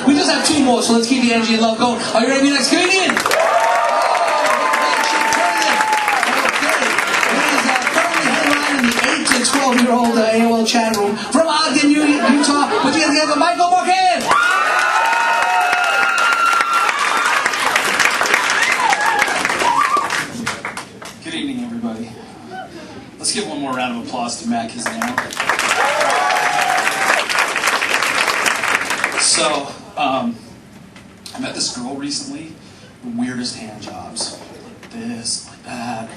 We just have two more, so let's keep the energy and love going. Are you ready to be the next comedian? Okay. It is currently headlining in the 8 to 12-year-old AOL chat room from Ogden, Utah. Put you together, Michael Morgan! Good evening, everybody. Let's give one more round of applause to Matt Kazan. So, I met this girl recently, the weirdest hand jobs. Like this, like that.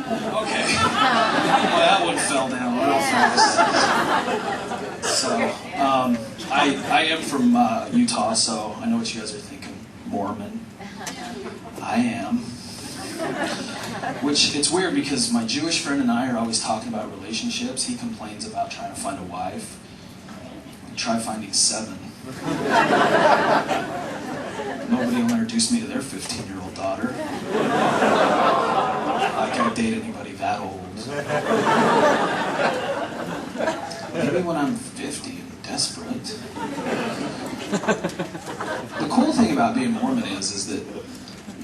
Okay. Well, that one fell down real fast. So, I am from Utah, so I know what you guys are thinking. Mormon. I am. Which, it's weird because my Jewish friend and I are always talking about relationships. He complains about trying to find a wife. Try finding 7. Nobody will introduce me to their 15-year-old daughter. Like I'd date anybody that old. Maybe when I'm 50 and desperate. The cool thing about being Mormon is that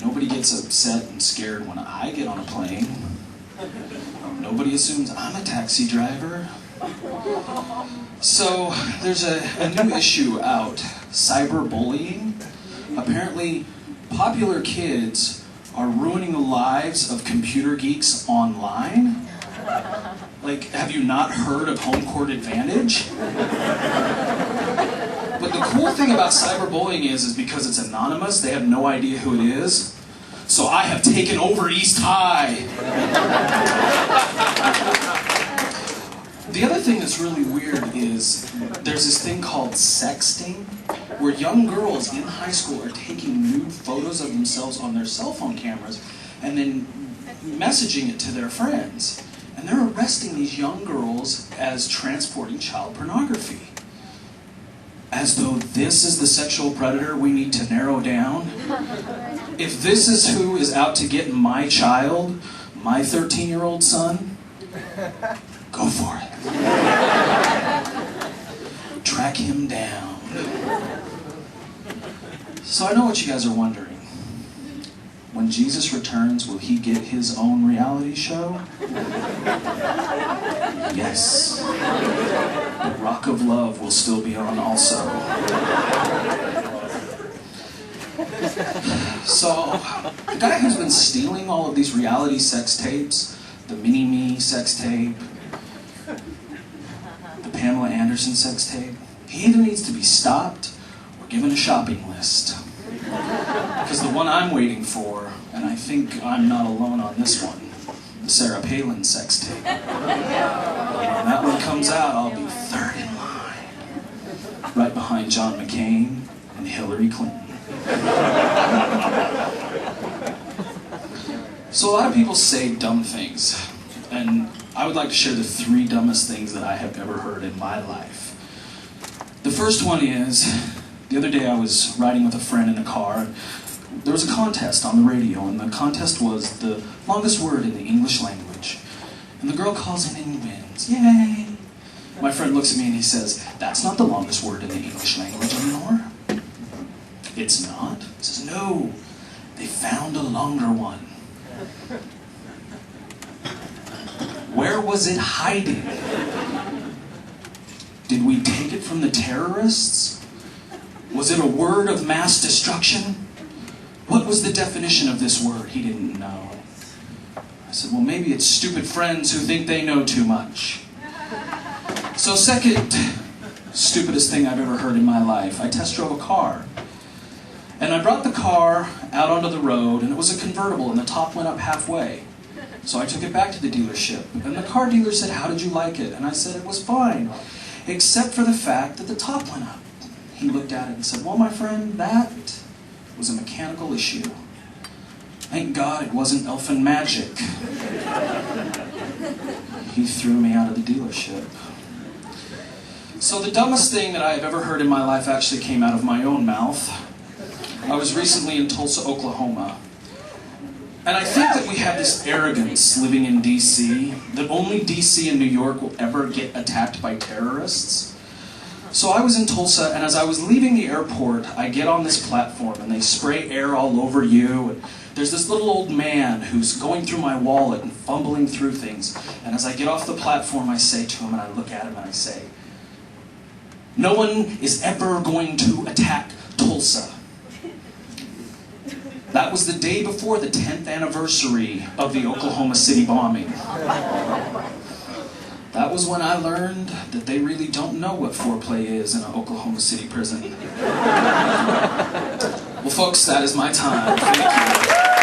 nobody gets upset and scared when I get on a plane. Nobody assumes I'm a taxi driver. So, there's a new issue out, cyberbullying. Apparently, popular kids are ruining the lives of computer geeks online. Like, have you not heard of Home Court Advantage? But the cool thing about cyberbullying is because it's anonymous, they have no idea who it is. So I have taken over East High. The other thing that's really weird is there's this thing called sexting, where young girls in high school are taking nude photos of themselves on their cell phone cameras and then messaging it to their friends. And they're arresting these young girls as transporting child pornography. As though this is the sexual predator we need to narrow down. If this is who is out to get my child, my 13-year-old son, go for it. Track him down. So I know what you guys are wondering. When Jesus returns, will he get his own reality show? Yes. The Rock of Love will still be on also. So, the guy who's been stealing all of these reality sex tapes, the Mini-Me sex tape, the Pamela Anderson sex tape, he either needs to be stopped or given a shopping list. Because the one I'm waiting for, and I think I'm not alone on this one, the Sarah Palin sex tape. When that one comes out, I'll be third in line, right behind John McCain and Hillary Clinton. So a lot of people say dumb things, and I would like to share the 3 dumbest things that I have ever heard in my life. The first one is, the other day I was riding with a friend in the car. There was a contest on the radio, and the contest was the longest word in the English language. And the girl calls in and wins. Yay! My friend looks at me and he says, "That's not the longest word in the English language anymore." "It's not?" He says, "No, they found a longer one." Where was it hiding? Did we take it from the terrorists? Was it a word of mass destruction? What was the definition of this word? He didn't know. I said, well, maybe it's stupid friends who think they know too much. So second stupidest thing I've ever heard in my life, I test drove a car. And I brought the car out onto the road, and it was a convertible, and the top went up halfway. So I took it back to the dealership, and the car dealer said, "How did you like it?" And I said, "It was fine, except for the fact that the top went up." He looked at it and said, "Well, my friend, that was a mechanical issue. Thank God it wasn't elfin magic." He threw me out of the dealership. So the dumbest thing that I have ever heard in my life actually came out of my own mouth. I was recently in Tulsa, Oklahoma. And I think that we have this arrogance living in D.C. that only D.C. and New York will ever get attacked by terrorists. So I was in Tulsa, and as I was leaving the airport, I get on this platform, and they spray air all over you. And there's this little old man who's going through my wallet and fumbling through things. And as I get off the platform, I say to him, and I look at him, and I say, "No one is ever going to attack Tulsa." That was the day before the 10th anniversary of the Oklahoma City bombing. That was when I learned that they really don't know what foreplay is in an Oklahoma City prison. Well, folks, that is my time. Thank you.